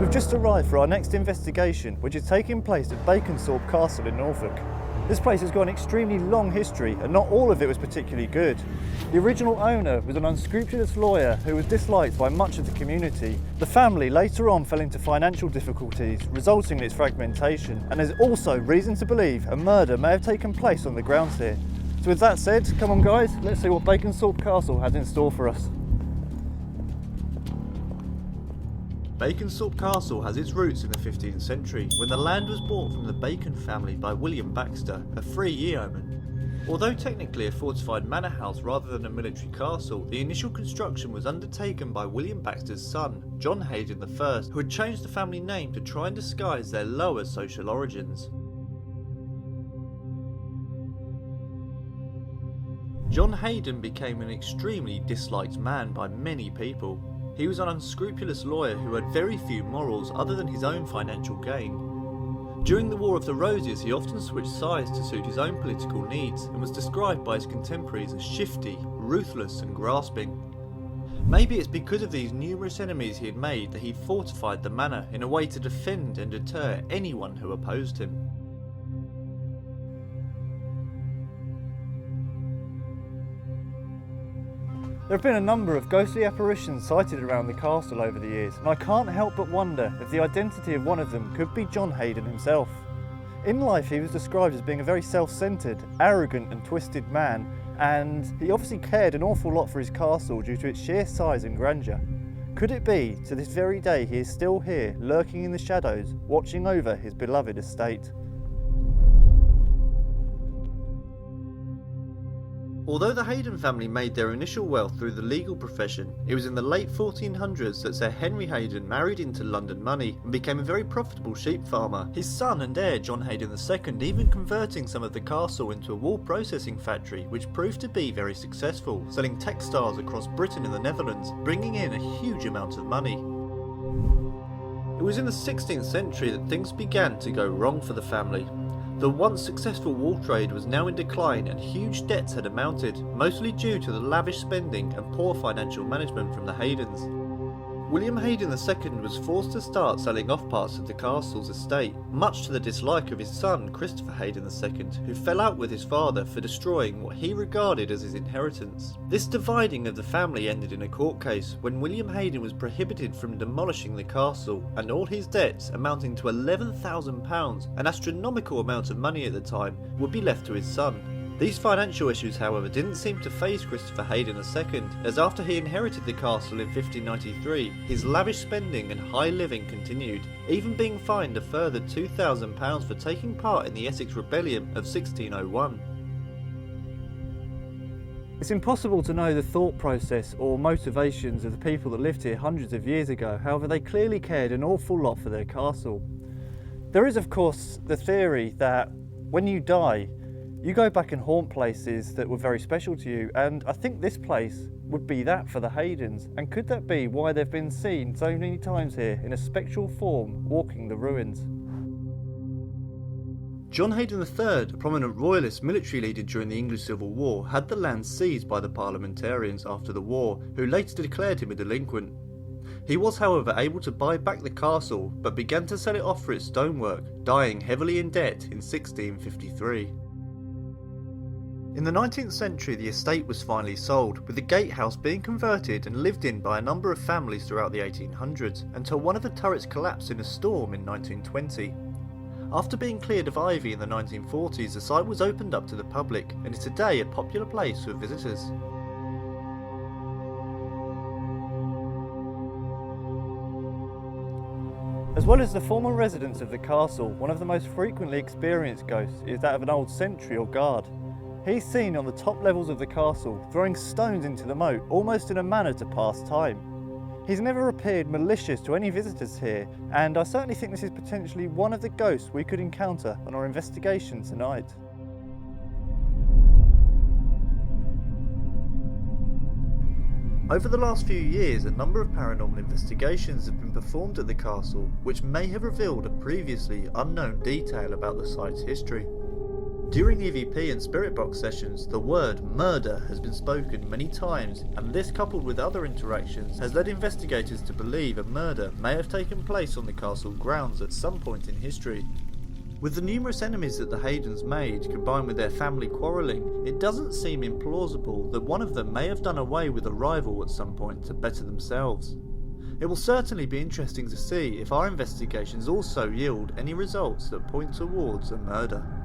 We've just arrived for our next investigation, which is taking place at Baconsthorpe Castle in Norfolk. This place has got an extremely long history, and not all of it was particularly good. The original owner was an unscrupulous lawyer who was disliked by much of the community. The family later on fell into financial difficulties, resulting in its fragmentation, and there's also reason to believe a murder may have taken place on the grounds here. So with that said, come on guys, let's see what Baconsthorpe Castle has in store for us. Baconsthorpe Castle has its roots in the 15th century, when the land was bought from the Bacon family by William Baxter, a free yeoman. Although technically a fortified manor house rather than a military castle, the initial construction was undertaken by William Baxter's son, John Hayden I, who had changed the family name to try and disguise their lower social origins. John Hayden became an extremely disliked man by many people. He was an unscrupulous lawyer who had very few morals other than his own financial gain. During the War of the Roses, he often switched sides to suit his own political needs and was described by his contemporaries as shifty, ruthless and grasping. Maybe it's because of these numerous enemies he had made that he fortified the manor in a way to defend and deter anyone who opposed him. There have been a number of ghostly apparitions sighted around the castle over the years, and I can't help but wonder if the identity of one of them could be John Hayden himself. In life he was described as being a very self-centred, arrogant and twisted man, and he obviously cared an awful lot for his castle due to its sheer size and grandeur. Could it be, to this very day, he is still here, lurking in the shadows, watching over his beloved estate? Although the Hayden family made their initial wealth through the legal profession, it was in the late 1400s that Sir Henry Hayden married into London money and became a very profitable sheep farmer. His son and heir John Hayden II even converting some of the castle into a wool processing factory, which proved to be very successful, selling textiles across Britain and the Netherlands, bringing in a huge amount of money. It was in the 16th century that things began to go wrong for the family. The once successful wool trade was now in decline and huge debts had amounted, mostly due to the lavish spending and poor financial management from the Haydens. William Hayden II was forced to start selling off parts of the castle's estate, much to the dislike of his son Christopher Hayden II, who fell out with his father for destroying what he regarded as his inheritance. This dividing of the family ended in a court case when William Hayden was prohibited from demolishing the castle, and all his debts, amounting to £11,000, an astronomical amount of money at the time, would be left to his son. These financial issues, however, didn't seem to faze Christopher Hayden II, as after he inherited the castle in 1593, his lavish spending and high living continued, even being fined a further £2,000 for taking part in the Essex Rebellion of 1601. It's impossible to know the thought process or motivations of the people that lived here hundreds of years ago, however they clearly cared an awful lot for their castle. There is of course the theory that when you die, you go back and haunt places that were very special to you, and I think this place would be that for the Haydens. And could that be why they've been seen so many times here in a spectral form walking the ruins? John Hayden III, a prominent royalist military leader during the English Civil War, had the land seized by the parliamentarians after the war, who later declared him a delinquent. He was however able to buy back the castle, but began to sell it off for its stonework, dying heavily in debt in 1653. In the 19th century the estate was finally sold, with the gatehouse being converted and lived in by a number of families throughout the 1800s, until one of the turrets collapsed in a storm in 1920. After being cleared of ivy in the 1940s, the site was opened up to the public and is today a popular place for visitors. As well as the former residents of the castle, one of the most frequently experienced ghosts is that of an old sentry or guard. He's seen on the top levels of the castle, throwing stones into the moat, almost in a manner to pass time. He's never appeared malicious to any visitors here, and I certainly think this is potentially one of the ghosts we could encounter on our investigation tonight. Over the last few years, a number of paranormal investigations have been performed at the castle, which may have revealed a previously unknown detail about the site's history. During EVP and spirit box sessions, the word murder has been spoken many times, and this coupled with other interactions has led investigators to believe a murder may have taken place on the castle grounds at some point in history. With the numerous enemies that the Haydens made, combined with their family quarrelling, it doesn't seem implausible that one of them may have done away with a rival at some point to better themselves. It will certainly be interesting to see if our investigations also yield any results that point towards a murder.